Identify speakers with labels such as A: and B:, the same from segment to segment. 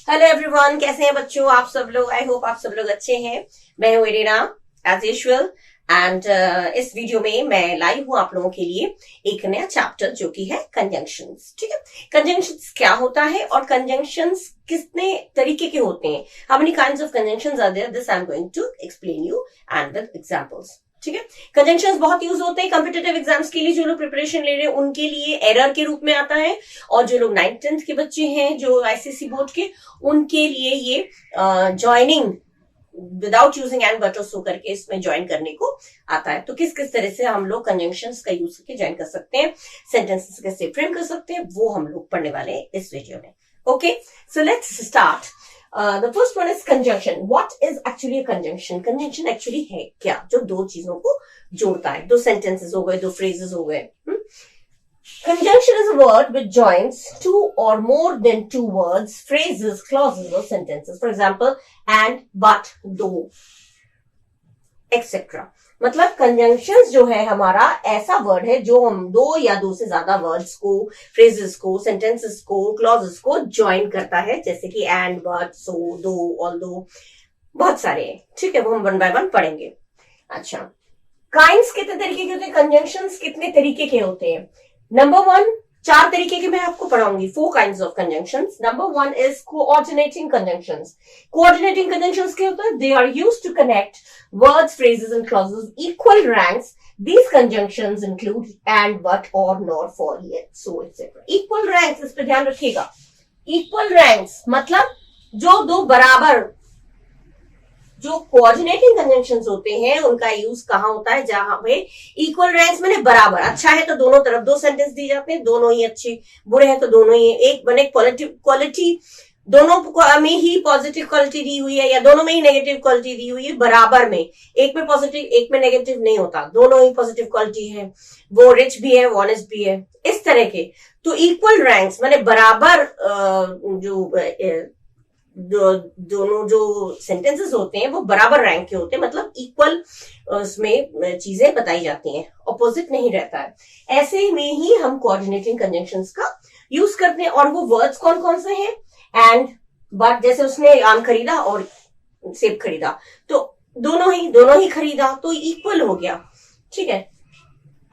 A: Hello everyone, कैसे हैं बच्चों आप सब लोग। आई होप आप सब लोग अच्छे हैं। मैं हूँ इरेना एज यूजुअल एंड इस वीडियो में मैं लाई हूँ आप लोगों के लिए एक नया चैप्टर जो कि है कंजंक्शंस। ठीक है, कंजंक्शंस क्या होता है और कंजंक्शंस कितने तरीके के होते हैं, how many kinds of conjunctions are there, this I am going to explain you and with examples. ठीक है, कंजंक्शंस बहुत यूज होते हैं कॉम्पिटिटिव एग्जाम्स के लिए। जो लोग प्रिपरेशन ले रहे हैं उनके लिए एरर के रूप में आता है, और जो लोग 9th-10th के बच्चे हैं जो आईसीएसई बोर्ड के, उनके लिए ये joining without using and but और सो करके इसमें ज्वाइन करने को आता है। तो किस किस तरह से हम लोग कंजंक्शंस का यूज करके ज्वाइन कर सकते हैं, सेंटेंसेस कैसे फ्रेम कर सकते हैं, वो हम लोग पढ़ने वाले हैं इस वीडियो में। Okay, so let's start. The first one is conjunction. What is actually a conjunction? Conjunction actually है क्या, जो दो चीजों को जोड़ता है। दो sentences हो गए, दो phrases हो गए। Conjunction is a word which joins two or more than two words, phrases, clauses or sentences. For example, and, but, though, etc. मतलब कंजंक्शंस जो है हमारा ऐसा वर्ड है जो हम दो या दो से ज्यादा वर्ड्स को, फ्रेजेस को, सेंटेंसेस को, क्लॉजेस को ज्वाइन करता है, जैसे कि एंड, बट, सो, दो, ऑल्दो, बहुत सारे हैं। ठीक है, वो हम वन बाय वन पढ़ेंगे। अच्छा, काइंड्स कितने तरीके के होते हैं, कंजंक्शंस कितने तरीके के होते हैं। नंबर 1, 4 तरीके के मैं आपको पढ़ाऊंगी। 4 kinds of conjunctions. Number 1 is coordinating conjunctions. Coordinating conjunctions क्या होता है? They are used to connect words, phrases and clauses equal ranks. These conjunctions include and, but, or, nor, for, yet, so, etc. Equal ranks, इस पे ध्यान रखिएगा। Equal ranks मतलब जो दो बराबर, जो कोऑर्डिनेटिंग कंजंक्शंस होते हैं उनका यूज कहाँ होता है, जहां पे इक्वल रैंक्स मैंने बराबर, अच्छा है तो दोनों तरफ दो सेंटेंस दी जाते हैं, दोनों ही अच्छे, बुरे हैं तो दोनों ही, एक बने क्वालिटी दोनों में ही पॉजिटिव क्वालिटी दी हुई है या दोनों में ही नेगेटिव क्वालिटी दी हुई है, बराबर में, एक में पॉजिटिव एक में नेगेटिव नहीं होता, दोनों ही पॉजिटिव क्वालिटी है, वो रिच भी है वो ऑनेस्ट भी है, इस तरह के। तो इक्वल रैंक्स मैंने बराबर दोनों जो सेंटेंसेस होते हैं वो बराबर रैंक के होते हैं, मतलब इक्वल उसमें चीजें बताई जाती हैं, ऑपोजिट नहीं रहता है। ऐसे में ही हम कोऑर्डिनेटिंग कंजंक्शंस का यूज करते हैं। और वो वर्ड्स कौन कौन से हैं, एंड, बट, जैसे उसने आम खरीदा और सेब खरीदा, तो दोनों ही खरीदा तो इक्वल हो गया। ठीक है,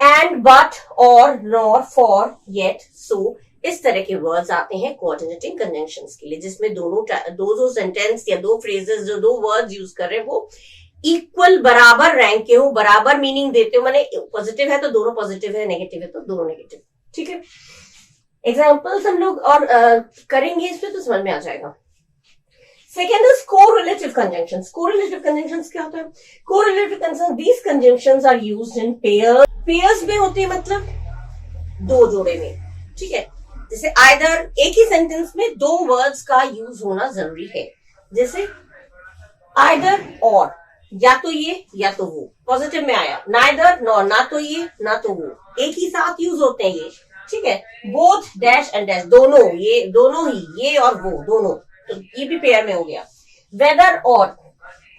A: एंड, बट, और, नॉर, फॉर, येट, सो, इस तरह के वर्ड्स आते हैं कोऑर्डिनेटिंग कंजंक्शंस के लिए, जिसमें दो सेंटेंस या दो फ्रेजेस, जो दो वर्ड्स यूज कर रहे हैं वो इक्वल बराबर रैंक के हो, बराबर मीनिंग देते हो। माने पॉजिटिव है तो दोनों पॉजिटिव है, नेगेटिव है तो दोनों नेगेटिव। ठीक है, एग्जाम्पल्स हम लोग और करेंगे इस पे तो समझ में आ जाएगा। Second is correlative conjunctions. Correlative conjunctions क्या होता है? Correlative conjunctions, these conjunctions are used in pairs में होते हैं, मतलब दो जोड़े में। ठीक है, जैसे आइदर, एक ही सेंटेंस में दो वर्ड्स का यूज होना जरूरी है, जैसे आइदर और, या तो ये या तो वो। पॉजिटिव में आया नाइदर, नॉर, ना तो ये ना तो वो, एक ही साथ यूज होते हैं ये। ठीक है, बोथ, डैश एंड डैश, दोनों, ये दोनों ही, ये और वो दोनों, तो ये भी पेयर में हो गया। वेदर और,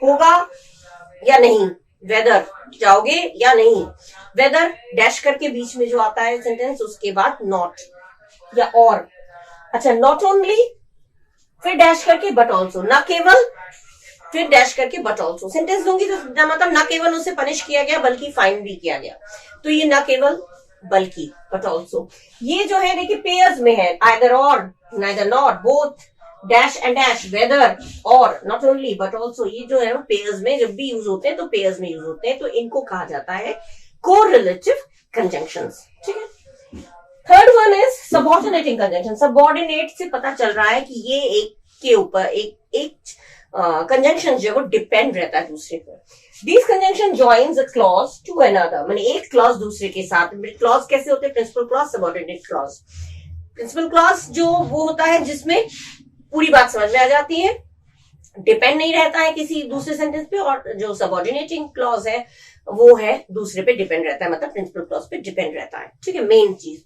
A: होगा या नहीं, वेदर जाओगे या नहीं, वेदर डैश करके बीच में जो आता है सेंटेंस, उसके बाद नॉट या और। अच्छा, नॉट ओनली, फिर डैश करके बट ऑल्सो, ना केवल, फिर डैश करके बट ऑल्सो। सेंटेंस दूंगी तो मतलब ना केवल उसे पनिश किया गया बल्कि फाइन भी किया गया, तो ये ना केवल बल्कि बट ऑल्सो। ये जो है देखिए पेयर्स में है, आइदर और, neither not, both, dash and dash, whether और, नॉट ओनली बट ऑल्सो, ये जो है वो पेयर्स में जब भी यूज होते हैं तो पेयर्स में यूज होते हैं, तो इनको कहा जाता है कोरिलेटिव कंजंक्शंस। ठीक है, third one is subordinating conjunction. Subordinate से पता चल रहा है कि ये एक के ऊपर एक कंजंक्शन जो है वो डिपेंड रहता है दूसरे पर। This conjunction joins a clause to another, माने एक क्लॉज दूसरे के साथ। क्लॉज कैसे होते हैं? Principal clause, subordinate clause. Principal clause जो वो होता है जिसमें पूरी बात समझ में आ जाती है, डिपेंड नहीं रहता है किसी दूसरे सेंटेंस पे, और जो सबऑर्डिनेटिंग क्लॉज है वो है दूसरे पे डिपेंड रहता है, मतलब प्रिंसिपल क्लॉज पे डिपेंड रहता है। ठीक है, मेन चीज,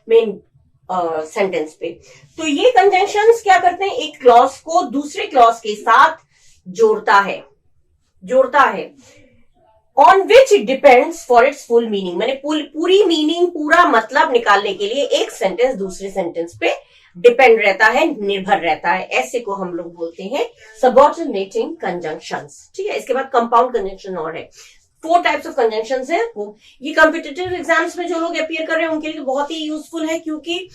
A: मेन सेंटेंस पे। तो ये कंजंक्शंस क्या करते हैं? एक क्लॉज को दूसरे क्लॉज के साथ जोड़ता है on which it depends for its full meaning. मैंने पूरी मीनिंग, पूरा मतलब निकालने के लिए एक सेंटेंस दूसरे सेंटेंस पे डिपेंड रहता है, निर्भर रहता है। ऐसे को हम लोग बोलते हैं सबऑर्डिनेटिंग कंजंक्शंस। ठीक है, इसके बाद कंपाउंड कंजंक्शन और है। 4 टाइप्स ऑफ कंजंक्शंस है। वो ये कॉम्पिटिटिव एग्जाम्स में जो लोग अपियर कर रहे हैं उनके लिए बहुत ही यूजफुल है, क्योंकि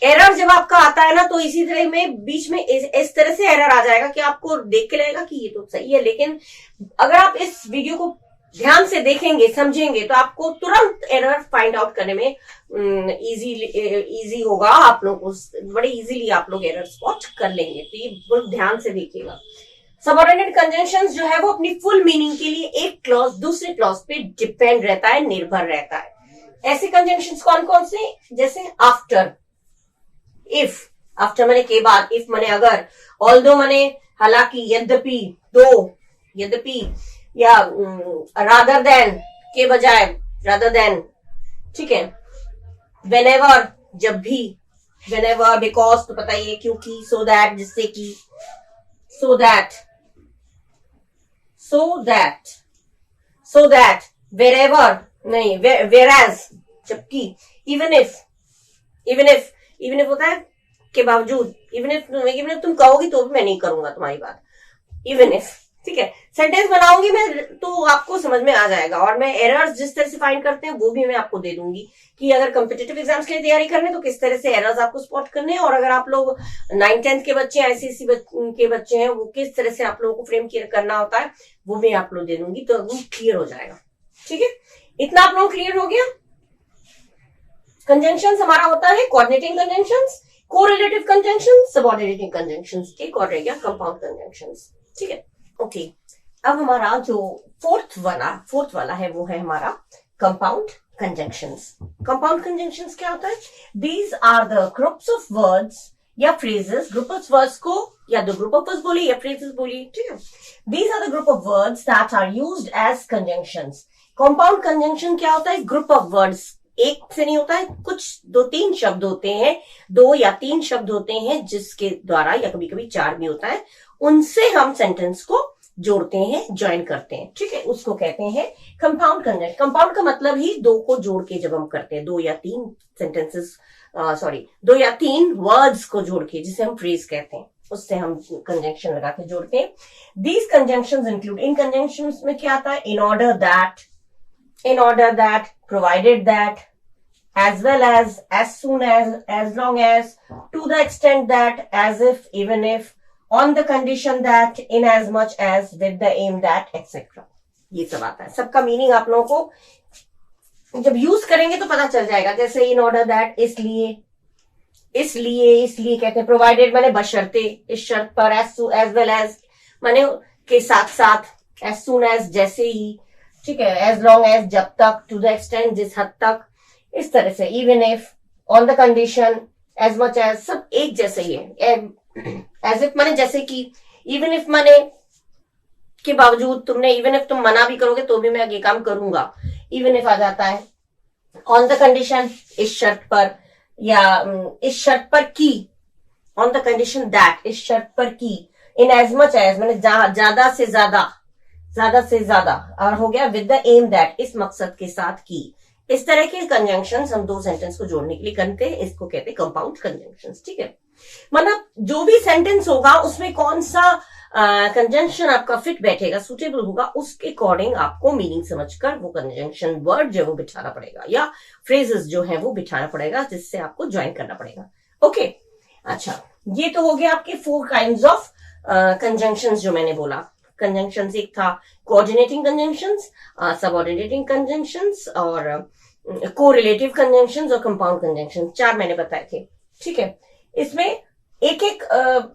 A: एरर जब आपका आता है ना तो इसी तरह में बीच में इस तरह से एरर आ जाएगा कि आपको देख के लगेगा कि ये तो सही है, लेकिन अगर आप इस वीडियो को ध्यान से देखेंगे, समझेंगे, तो आपको तुरंत एरर फाइंड आउट करने में इजी होगा। आप लोग बड़े इजीली आप लोग एरर स्पॉट कर लेंगे। तो ये बहुत ध्यान से देखिएगा। सबऑर्डिनेट कंजंक्शंस जो है वो अपनी फुल मीनिंग के लिए एक क्लॉज दूसरे क्लॉज पे डिपेंड रहता है, निर्भर रहता है। ऐसे कंजंक्शंस कौन कौन से? जैसे आफ्टर, इफ, आफ्टर माने के बाद, इफ माने अगर, ऑल्दो माने हालांकि, यद्यपि, दो, यद्यपि, या रादर देन के बजाय, रादर देन। ठीक है, व्हेनेवर जब भी, व्हेनेवर, बिकॉज तो पता ही है, क्योंकि, सो दैट जिससे कि, so that, so that, wherever नहीं, वेराज जबकि, इवन इफ होता है के बावजूद, इवन इफ तुम कहोगी तो भी मैं नहीं करूंगा तुम्हारी बात, इवन इफ। ठीक है, सेंटेंस बनाऊंगी मैं तो आपको समझ में आ जाएगा, और मैं एरर्स जिस तरह से फाइंड करते हैं वो भी मैं आपको दे दूंगी कि अगर कॉम्पिटिटिव एग्जाम्स के लिए तैयारी करने तो किस तरह से एरर्स आपको स्पॉट करने हैं, और अगर आप लोग 9th-10th के बच्चे, आईसीएसई के बच्चे हैं, वो किस तरह से आप लोगों को फ्रेम करना होता है वो भी आप लोग दे दूंगी, तो वो क्लियर हो जाएगा। ठीक है, इतना आप लोग क्लियर हो गया। कंजंक्शंस हमारा होता है coordinating conjunctions, correlative conjunctions, subordinating conjunctions, एक और रह गया कंपाउंड कंजंक्शंस। ठीक है, ओके। अब हमारा जो फोर्थ वाला है वो है हमारा कंपाउंड कंजंक्शंस। कंपाउंड कंजंक्शंस क्या होता है? These are the groups of words या फ्रेजेस, ग्रुप ऑफ वर्ड्स को या द ग्रुप ऑफ वर्ड्स बोलिए या फ्रेजेस बोलिए। ठीक है, these are the group of words that are used as conjunctions. Compound conjunction क्या होता है? ग्रुप ऑफ वर्ड्स, एक से नहीं होता है, कुछ 2-3 शब्द होते हैं, 2 या 3 शब्द होते हैं जिसके द्वारा, या कभी कभी 4 भी होता है, उनसे हम सेंटेंस को जोड़ते हैं, ज्वाइन करते हैं। ठीक है, उसको कहते हैं कंपाउंड कंजंक्शन। कंपाउंड का मतलब ही 2 को जोड़ के जब हम करते हैं, 2 या 3 सेंटेंसेस, 2 या 3 वर्ड्स को जोड़ के, जिसे हम फ्रेज कहते हैं, उससे हम कंजंक्शन लगा के जोड़ते हैं। These conjunctions include, in conjunctions में क्या आता है? In order that, provided that, as well as soon as long as, to the extent that, as if, even if, on the condition that, in as much as, with the aim that, etc. ये सब आता है। सबका meaning आप लोगों को जब use करेंगे तो पता चल जाएगा। जैसे इन ऑर्डर दैट, इसलिए कहते हैं। प्रोवाइडेड माने बशर्ते, इस शर्त पर। एज वेल एज माने के साथ साथ। एज सून एज जैसे ही। ठीक है, एज लॉन्ग एज जब तक। टू द एक्सटेंट जिस हद तक, इस तरह से। Even if, on the condition, as much as, सब एक जैसे ही है। एज इफ माने जैसे कि, इवन इफ माने के बावजूद, तुमने इवन इफ तुम मना भी करोगे तो भी मैं ये काम करूंगा, इवन इफ आ जाता है। ऑन द कंडीशन, इस शर्त पर, या इस शर्त पर की। ऑन द कंडीशन दैट, इस शर्त पर की। इन एज मच एज माने ज्यादा से ज्यादा, और हो गया विद द एम दैट, इस मकसद के साथ की। इस तरह के कंजंक्शंस हम 2 सेंटेंस को जोड़ने के लिए करते हैं, इसको कहते हैं कंपाउंड कंजंक्शंस। ठीक है, मतलब जो भी सेंटेंस होगा उसमें कौन सा कंजंक्शन आपका फिट बैठेगा, सुटेबल होगा, उसके अकॉर्डिंग आपको मीनिंग समझकर वो कंजंक्शन वर्ड जो है वो बिठाना पड़ेगा, या फ्रेजेस जो है वो बिठाना पड़ेगा, जिससे आपको ज्वाइन करना पड़ेगा। ओके, अच्छा, ये तो हो गया आपके 4 काइंड्स ऑफ कंजंक्शंस जो मैंने बोला। कंजंक्शंस एक था कोऑर्डिनेटिंग कंजंक्शंस, सबऑर्डिनेटिंग कंजंक्शंस, और कोरिलेटिव कंजंक्शंस, और कंपाउंड कंजंक्शन। 4 मैंने बताए थे। ठीक है, इसमें एक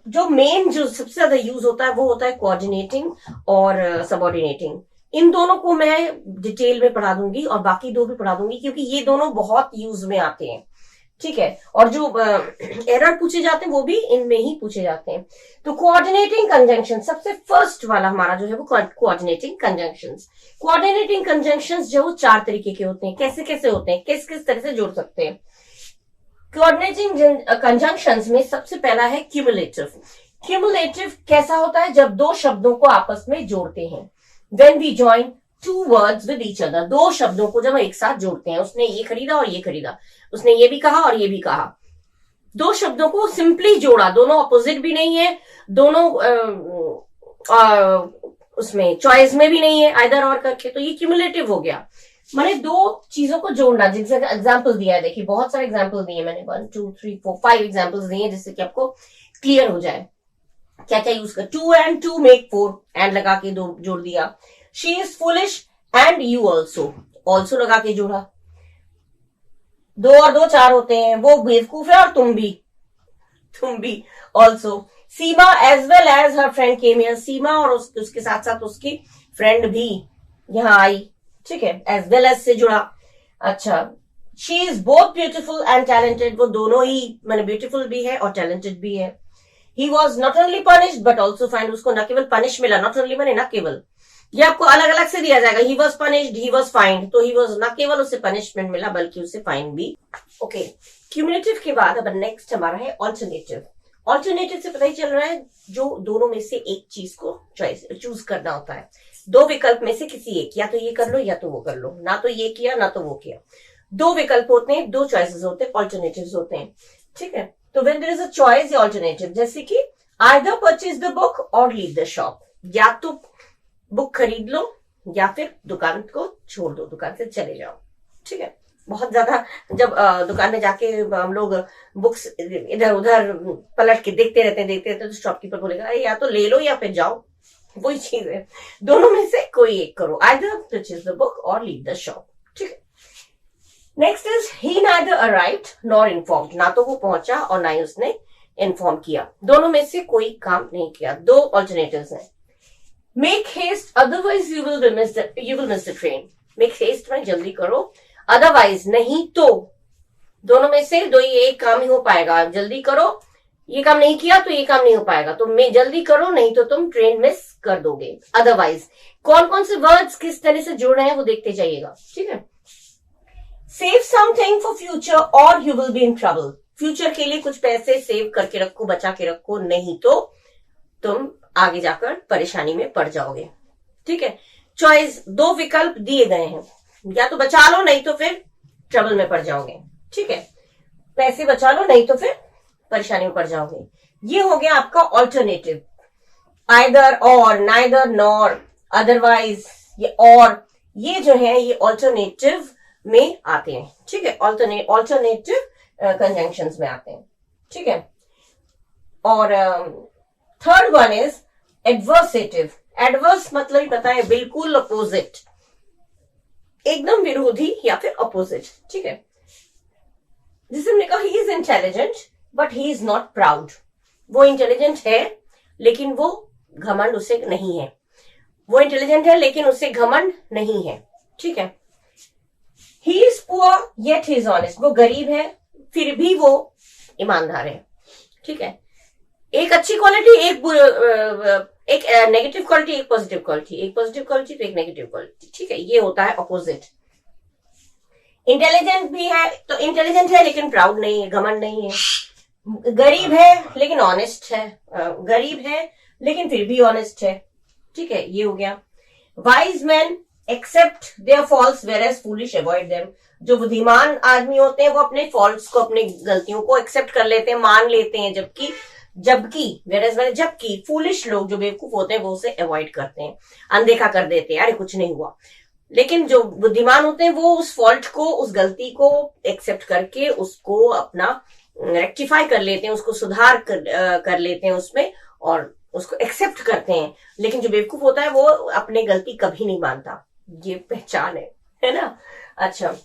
A: जो मेन, जो सबसे ज्यादा यूज होता है वो होता है कोऑर्डिनेटिंग और सबऑर्डिनेटिंग। इन दोनों को मैं डिटेल में पढ़ा दूंगी, और बाकी 2 भी पढ़ा दूंगी, क्योंकि ये दोनों बहुत यूज में आते हैं। ठीक है, और जो एरर पूछे जाते हैं वो भी इनमें ही पूछे जाते हैं। तो कोऑर्डिनेटिंग कंजंक्शन सबसे फर्स्ट वाला हमारा जो है वो कोऑर्डिनेटिंग कंजंक्शंस। कोऑर्डिनेटिंग कंजंक्शंस जो 4 तरीके के होते हैं। कैसे कैसे होते हैं, किस किस तरह से जोड़ सकते हैं? कोऑर्डिनेटिंग कंजंक्शंस में सबसे पहला है क्यूमुलेटिव। क्यूमुलेटिव कैसा होता है? जब 2 शब्दों को आपस में जोड़ते हैं। When we join two words with each other, दो शब्दों को जब हम एक साथ जोड़ते हैं, उसने ये खरीदा और ये खरीदा, उसने ये भी कहा और ये भी कहा, दो शब्दों को सिंपली जोड़ा, दोनों अपोजिट भी नहीं है, दोनों उसमें चॉइस में भी नहीं है, आइदर और करके, तो ये क्यूमुलेटिव हो गया। मैंने दो चीजों को जोड़ना, जिनसे एग्जाम्पल दिया है, देखिए बहुत सारे एग्जाम्पल दिए मैंने, 1 2 3 4 5 एग्जाम्पल्स दिए हैं, जिससे कि आपको क्लियर हो जाए क्या क्या यूज कर। 2 and 2 make 4, एंड लगा के दो जोड़ दिया। She is foolish and you also, also लगा के जोड़ा। 2 और 2 4 होते हैं, वो बेवकूफ है और तुम भी also. Seema as well as her friend came here, Seema और उसके साथ साथ उसकी फ्रेंड भी यहाँ आई, ठीक है, एज वेल एज से जुड़ा। अच्छा, she is both beautiful and talented, वो दोनों ही मैंने ब्यूटिफुल भी है और टैलेंटेड भी है। He was not only punished but also find, उसको न केवल पनिश मिला, नॉट ओनली मैंने न केवल, ये आपको अलग अलग से दिया जाएगा। He was punished, he was find, तो ही वॉज न केवल उसे पनिशमेंट मिला बल्कि उसे फाइन भी। ओके, क्यूमुलेटिव के बाद अब नेक्स्ट हमारा है ऑल्टरनेटिव। ऑल्टरनेटिव से पता ही चल रहा है जो दोनों में से एक चीज को चूज करना होता है, दो विकल्प में से किसी एक, या तो ये कर लो या तो वो कर लो, ना तो ये किया ना तो वो किया, दो विकल्प होते हैं, दो चॉइसेस होते हैं, ऑल्टरनेटिव्स होते हैं, ठीक है। तो when there is a choice या ऑल्टरनेटिव, जैसे कि आइदर परचेज द बुक और लीव द शॉप, या तो बुक खरीद लो या फिर दुकान को छोड़ दो, दुकान से चले जाओ, ठीक है। बहुत ज्यादा जब दुकान में जाके हम लोग बुक्स इधर उधर पलट के देखते रहते तो शॉपकीपर बोलेगा या तो ले लो या फिर जाओ, वही चीज है, दोनों में से कोई एक करो, आइदर परचेज द बुक और लीव द शॉप, ठीक है। Next is he neither arrived nor informed, ना तो वो पहुंचा और ना ही उसने इन्फॉर्म किया, दोनों में से कोई काम नहीं किया, दो ऑल्टरनेटिव्स हैं। Make haste otherwise you will miss the train, make haste में जल्दी करो, अदरवाइज नहीं तो, दोनों में से दो ही एक काम ही हो पाएगा, जल्दी करो, ये काम नहीं किया तो ये काम नहीं हो पाएगा, तो मैं जल्दी करो नहीं तो तुम ट्रेन मिस कर दोगे। अदरवाइज कौन कौन से वर्ड्स किस तरह से जुड़ रहे हैं वो देखते जाइएगा, ठीक है। सेव समथिंग फॉर फ्यूचर और you will be in trouble, future के लिए कुछ पैसे सेव करके रखो, बचा के रखो, नहीं तो तुम आगे जाकर परेशानी में पड़ जाओगे, ठीक है। चॉइस, दो विकल्प दिए गए हैं, या तो बचा लो नहीं तो फिर ट्रबल में पड़ जाओगे, ठीक है, पैसे बचा लो नहीं तो फिर परेशानी में पड़ जाओगे। ये हो गया आपका ऑल्टरनेटिव, आइदर और, नाइदर नॉर, अदरवाइज, ये और, ये जो है ये ऑल्टरनेटिव में आते हैं, ठीक है, ऑल्टरनेटिव कंजंक्शंस में आते हैं, ठीक है। और third one is adversative. Adverse मतलब ही पता है, बिल्कुल अपोजिट, एकदम विरोधी या फिर अपोजिट, ठीक है। जिसे हमने कहा he is intelligent but he is not proud, वो इंटेलिजेंट है लेकिन वो घमंड उसे नहीं है, वो इंटेलिजेंट है लेकिन उसे घमंड नहीं है, ठीक है। He is poor yet he is honest, वो गरीब है फिर भी वो ईमानदार है, ठीक है। एक अच्छी क्वालिटी, एक नेगेटिव क्वालिटी, एक पॉजिटिव क्वालिटी, एक पॉजिटिव क्वालिटी तो एक नेगेटिव क्वालिटी, ठीक है, ये होता है ऑपोजिट। इंटेलिजेंट भी है तो इंटेलिजेंट है लेकिन प्राउड नहीं है, घमंड नहीं है। गरीब है लेकिन ऑनेस्ट है, गरीब है लेकिन फिर भी ऑनेस्ट है, ठीक है, ये हो गया। Wise man accept their faults whereas foolish avoid them, जो बुद्धिमान आदमी होते हैं वो अपने फॉल्ट्स को, अपने गलतियों को एक्सेप्ट कर लेते हैं, मान लेते हैं, जबकि फूलिश लोग जो बेवकूफ होते हैं वो उसे अवॉइड करते हैं, अनदेखा कर देते हैं, अरे कुछ नहीं हुआ। लेकिन जो बुद्धिमान होते हैं वो उस फॉल्ट को, उस गलती को एक्सेप्ट करके उसको अपना रेक्टिफाई कर लेते हैं, उसको सुधार कर लेते हैं उसमें और उसको एक्सेप्ट करते हैं। लेकिन जो बेवकूफ होता है वो अपनी गलती कभी नहीं मानता, ये पहचान है ना। अच्छा,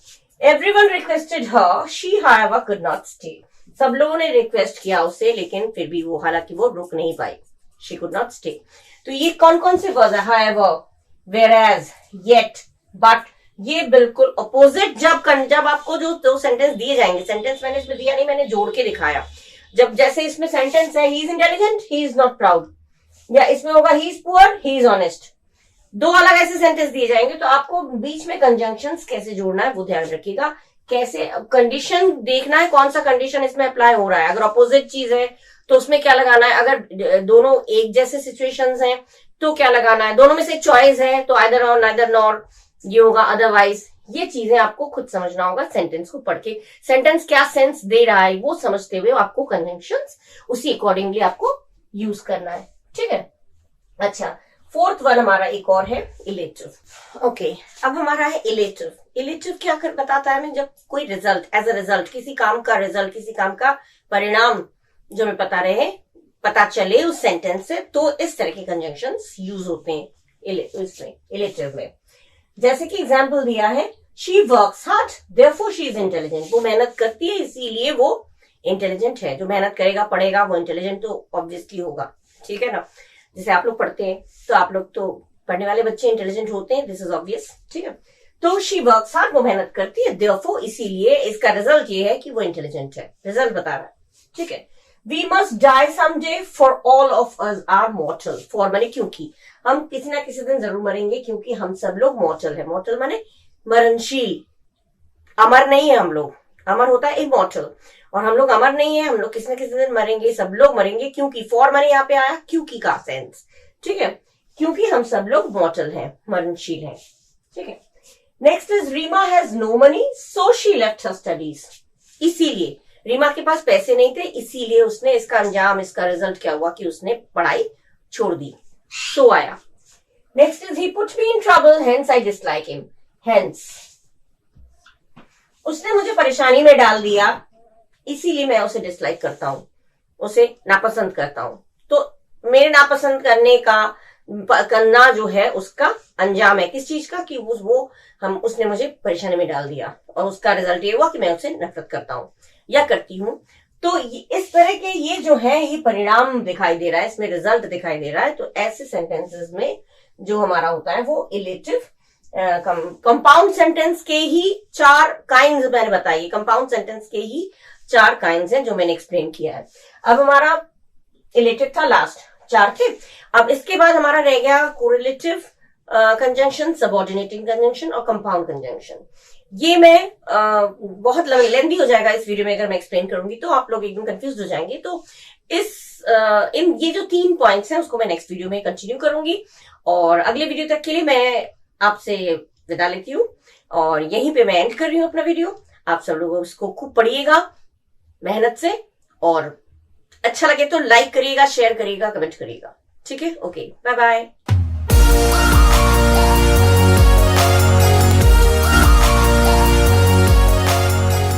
A: everyone requested her, she however could not stay, सब लोगों ने रिक्वेस्ट किया उसे लेकिन फिर भी वो, हालांकि वो रुक नहीं पाई, शी कुड नॉट स्टे। तो ये कौन कौन से वर्ड है, हाउएवर, वेयरएज, येट, बट, ये बिल्कुल अपोजिट। जब आपको जो दो सेंटेंस दिए जाएंगे, सेंटेंस मैंने इसमें दिया नहीं, मैंने जोड़ के दिखाया। जब जैसे इसमें सेंटेंस है he is intelligent, he is not proud, या इसमें होगा he is poor, he is honest, दो अलग ऐसे सेंटेंस दिए जाएंगे तो आपको बीच में कंजंक्शंस कैसे जोड़ना है वो ध्यान रखिएगा, कैसे कंडीशन देखना है, कौन सा कंडीशन इसमें अप्लाई हो रहा है। अगर अपोजिट चीज है तो उसमें क्या लगाना है, अगर दोनों एक जैसे सिचुएशंस हैं तो क्या लगाना है, दोनों में से चॉइस है तो आइदर और नाइदर नॉर ये होगा, अदरवाइज। ये चीजें आपको खुद समझना होगा सेंटेंस को पढ़ के, सेंटेंस क्या सेंस दे रहा है वो समझते हुए आपको कंजंक्शंस उसी अकॉर्डिंगली आपको यूज करना है, ठीक है। अच्छा, फोर्थ वन हमारा एक और है इलेटिव। ओके, अब हमारा है इलेटिव। इलेटिव क्या बताता है हमें, जब कोई रिजल्ट, एज अ रिजल्ट, किसी काम का रिजल्ट, किसी काम का परिणाम जो हमें पता चले उस सेंटेंस से, तो इस तरह के कंजंक्शंस यूज होते हैं इलेटिव में। जैसे कि एग्जाम्पल दिया है, she works hard therefore she is intelligent. वो मेहनत करती है इसीलिए वो इंटेलिजेंट है। जो मेहनत करेगा पढ़ेगा वो इंटेलिजेंट तो ऑब्वियसली होगा, ठीक है ना। जैसे आप लोग पढ़ते हैं तो आप लोग तो पढ़ने वाले बच्चे इंटेलिजेंट होते हैं, दिस इज ऑब्वियस, ठीक है। तो शी वर्क्स हार्ड, वो मेहनत करती है, देयरफॉर इसीलिए, इसका रिजल्ट ये है कि वो इंटेलिजेंट है, रिजल्ट बता रहा है, ठीक है। We must die someday for all of us are mortal. For माने क्योंकि, हम किसी ना किसी दिन जरूर मरेंगे, क्योंकि हम सब लोग मॉर्टल है। मॉर्टल माने मरणशील, अमर नहीं है हम लोग, अमर होता है इमॉर्टल, और हम लोग अमर नहीं है, हम लोग किसी न किसी दिन मरेंगे, सब लोग मरेंगे। क्योंकि, फॉर माने यहाँ पे आया क्योंकि का सेंस, ठीक है, क्योंकि हम सब लोग मॉर्टल हैं, मरणशील हैं, ठीक है। Next is Reema has no money so she left her studies. इसीलिए रीमा के पास पैसे नहीं थे, इसीलिए उसने, इसका अंजाम, इसका रिजल्ट क्या हुआ कि उसने पढ़ाई छोड़ दी, सो आया। Next is he put me in trouble hence I dislike him. Hence, उसने मुझे परेशानी में डाल दिया, इसीलिए मैं उसे डिसलाइक करता हूं, उसे नापसंद करता हूं। तो मेरे नापसंद करना जो है उसका अंजाम है किस चीज का, कि उसने मुझे परेशानी में डाल दिया, और उसका रिजल्ट ये हुआ कि मैं उसे नफरत करता हूं या करती हूं। तो इस तरह के ये जो है, ये परिणाम दिखाई दे रहा है, इसमें रिजल्ट दिखाई दे रहा है। तो ऐसे सेंटेंसेस में जो हमारा होता है वो इलेटिव, कंपाउंड सेंटेंस के ही 4 काइंड्स मैंने बताई, कंपाउंड सेंटेंस के ही 4 काइंड्स हैं जो मैंने एक्सप्लेन किया है। अब हमारा इलेटिव था, लास्ट 4 थे। अब इसके बाद हमारा रह गया कोरिलेटिव कंजंक्शन, सबऑर्डिनेटिंग कंजंक्शन और कंपाउंड कंजंक्शन। ये मैं बहुत लेंथी हो जाएगा इस वीडियो में अगर मैं एक्सप्लेन करूंगी, तो आप लोग एकदम कंफ्यूज हो जाएंगे। तो ये जो 3 पॉइंट्स हैं उसको मैं नेक्स्ट वीडियो में कंटिन्यू करूंगी, और अगले वीडियो तक के लिए मैं आपसे विदा लेती हूँ, और यहीं पे मैं एंड कर रही हूँ अपना वीडियो। आप सब लोग इसको खूब पढ़िएगा मेहनत से, और अच्छा लगे तो लाइक करिएगा, शेयर करिएगा, कमेंट करिएगा, ठीक है। Okay, bye bye.